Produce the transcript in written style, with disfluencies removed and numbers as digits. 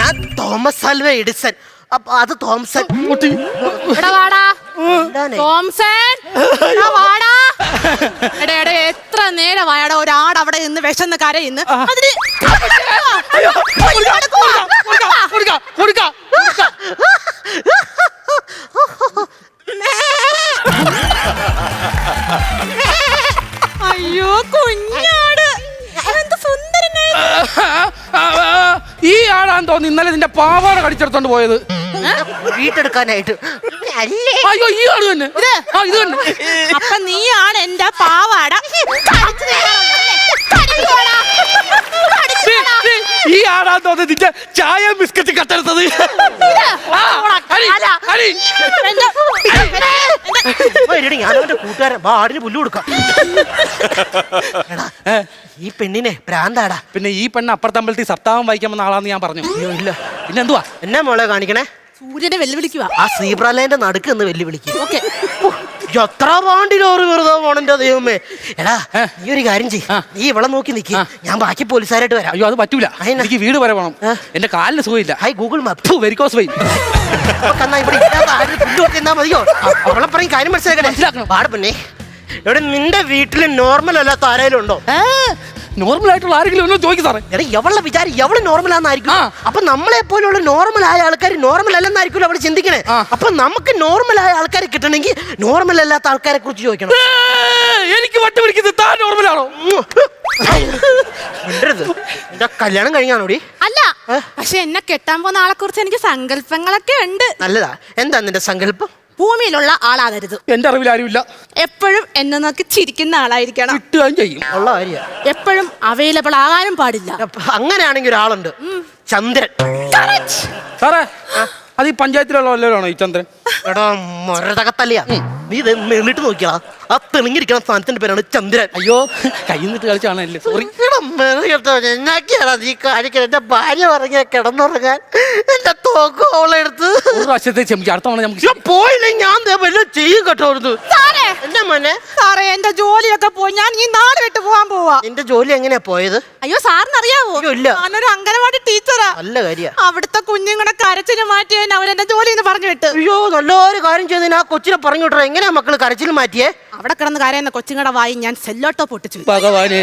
ഞാൻ Thomas Alva Edison. അപ്പൊ അത് തോംസൺ. എത്ര നേരമായടാ ഒരാട് അവിടെ നിന്ന് വിശന്ന് കരയിന്ന്. അയ്യോ കുഞ്ഞാട് എന്ത് സുന്ദരനായി. ഈ ആടാന്ന് തോന്നി ഇന്നലെ നിന്റെ പാവാട കടിച്ചെടുത്തോണ്ട് പോയത് വീട്ടെടുക്കാനായിട്ട്. അയ്യോ ഈ ആട് തന്നെ. ഇത് തന്നെ. അപ്പൊ നീയാണ് എന്റെ പാവാട. ഈ ആടാന്ന് തോന്നി നിന്റെ ചായ ബിസ്ക്കറ്റ് കട്ടെടുത്തത്. ഞാനവന്റെ കൂട്ടുകാരൻ ആടിന് പുല്ല് കൊടുക്കാം. ഈ പെണ്ണിനെ ഭ്രാന്താടാ. പിന്നെ ഈ പെണ്ണ് അപ്പുറത്തമ്പലത്തിൽ സപ്താഹം വായിക്കാൻ വന്ന ആളാന്ന് ഞാൻ പറഞ്ഞു. അയ്യോ ഇല്ല. പിന്നെ എന്തുവാ എന്നാ മോളെ കാണിക്കണേ? സൂര്യനെ വെല്ലുവിളിക്കുക. ആ സീബ്രാലൈന്റെ നടുക്ക് എന്ന് വെല്ലുവിളിക്കും. എത്ര പാണ്ടിലോറ് വെറുതെ പോണെന്റെ ദൈവമേ. എടാ ഈ ഒരു കാര്യം ചെയ്യ്, നീ ഇവിടെ നോക്കി നിൽക്കി, ഞാൻ ബാക്കി പോലീസുകാരായിട്ട് വരാം. അയ്യോ അത് പറ്റൂല, എനിക്ക് വീട് വരെ പോകണം. എന്റെ കാലിന് സുഖമില്ല. ഹായ് ഗൂഗിൾ മാപ്പ് വെരിക്കോസ് വൈ. എന്നാ മതിയോ? അവളെ പറയും കാര്യം മനസ്സിലാക്കണം. പാടെ പിന്നെ ഇവിടെ നിന്റെ വീട്ടില് നോർമൽ അല്ലാത്ത ആരെങ്കിലും ഉണ്ടോ? നോർമൽ ആയിട്ടുള്ള ആരെങ്കിലും ഒന്നും ചോദിക്കും സാറേ. എടാ എവളുടെ വിചാരം എവള് നോർമൽ ആണെന്നായിരിക്കും. അപ്പൊ നമ്മളെ പോലുള്ള നോർമൽ ആയ ആൾക്കാർ നോർമൽ അല്ലെന്നായിരിക്കും അവള് ചിന്തിക്കണേ. അപ്പൊ നമുക്ക് നോർമൽ ആയ ആൾക്കാരെ കിട്ടണമെങ്കിൽ നോർമൽ അല്ലാത്ത ആൾക്കാരെ കുറിച്ച് ചോദിക്കണം. എനിക്ക് വട്ട് പിടിക്കുന്നത് താൻ നോർമൽ ആണോ? എന്റെ കല്യാണം കഴിഞ്ഞാണോടി? അല്ല, പക്ഷെ എന്നെ കെട്ടാൻ പോകുന്ന ആളെ കുറിച്ച് എനിക്ക് സങ്കല്പങ്ങളൊക്കെ ഉണ്ട്. നല്ലതാ. എന്താ നിന്റെ സങ്കല്പം? ഭൂമിയിലുള്ള ആളാകരുത്. എന്റെ അറിവിൽ ആരുമില്ല. എപ്പോഴും എന്നെ നോക്കി ചിരിക്കുന്ന ആളായിരിക്കണം. കിട്ടുകയും ചെയ്യും. ഉള്ള കാര്യ. എപ്പോഴും അവൈലബിൾ ആകാനും പാടില്ല. അങ്ങനെയാണെങ്കിൽ ഒരാളുണ്ട്, ചന്ദ്രൻ. സാറേ അത് ഈ പഞ്ചായത്തിലുള്ള വല്ലവരാണോ ഈ ചന്ദ്രൻ? എടാ മൊരതകത്തല്ലയാ, നീ ഇത് മെള്ളിട്ട് നോക്കിയാ ആ തെളിഞ്ഞിരിക്കുന്ന സ്ഥാനത്തിന്റെ പേരാണ് ചന്ദ്രൻ. അയ്യോ കൈ നിന്നിട്ട് കളിച്ചാണല്ലേ, സോറി. നീ കാണിക്കാൻ എന്റെ ഭാര്യ പറഞ്ഞ കിടന്നുറങ്ങാൻ എന്റെ തോക്ക് അവളെടുത്ത് ഒരു പ്രാവശ്യത്തെ ക്ഷമിക്കും, അടുത്ത തവണ നമുക്ക് പോയില്ലേ ഞാൻ ചെയ്യും കേട്ടോ. എന്റെ മോനെ സാറേ എന്റെ ജോലിയൊക്കെ പോയി, ഞാൻ ഈ നാട് വിട്ട് പോവാൻ പോവാ. നിന്റെ ജോലി എങ്ങനെയാ പോയത്? അയ്യോ സാറിന് അറിയാവോ? ഇല്ല. ഞാനൊരു അംഗനവാടി ടീച്ചറാ. നല്ല കാര്യ. അവിടുത്തെ കുഞ്ഞുങ്ങളുടെ കരച്ചിന് മാറ്റിയ അവരെന്റെ ജോലി എന്ന് പറഞ്ഞു വിട്ട്. അയ്യോ നല്ലൊരു കാര്യം ചെയ്തതിന് ആ കൊച്ചിനെ പറഞ്ഞു വിട്ടോ. എങ്ങനെയാ മക്കള് കരച്ചിൽ മാറ്റിയേ? അവിടെ കിടന്ന് കരയുന്ന കൊച്ചുങ്ങളുടെ വായി ഞാൻ സെല്ലോട്ടോ പൊട്ടിച്ചു. ഭഗവാനെ.